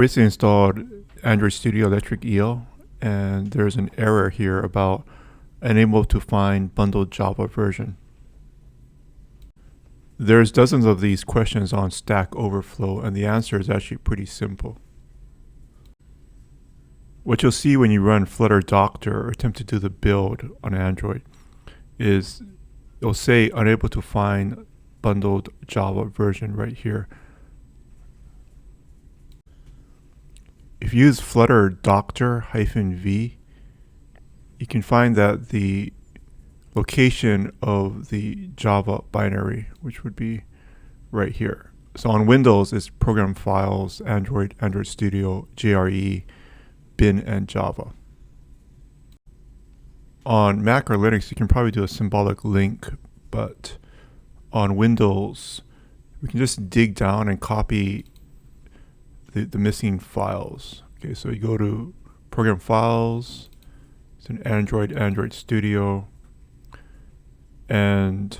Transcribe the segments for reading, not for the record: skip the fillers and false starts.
Recently installed Android Studio Electric EL, and there's an error here about unable to find bundled Java version. There's dozens of these questions on Stack Overflow, and the answer is actually pretty simple. What you'll see when you run Flutter Doctor or attempt to do the build on Android is it'll say unable to find bundled Java version right here. If you use Flutter Doctor -v, you can find that the location of the Java binary, which would be right here. So on Windows, it's Program Files, Android, Android Studio, JRE, bin, and Java. On Mac or Linux, you can probably do a symbolic link, but on Windows, we can just dig down and copy the missing files. Okay, so you go to Program Files, it's an Android, Android Studio, and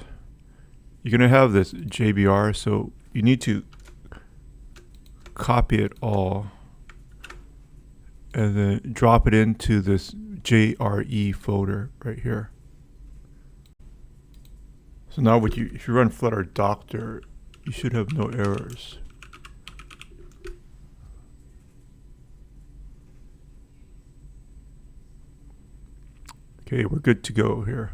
you're going to have this JBR, so you need to copy it all and then drop it into this JRE folder right here. So now if you run Flutter Doctor, you should have no errors. Okay, we're good to go here.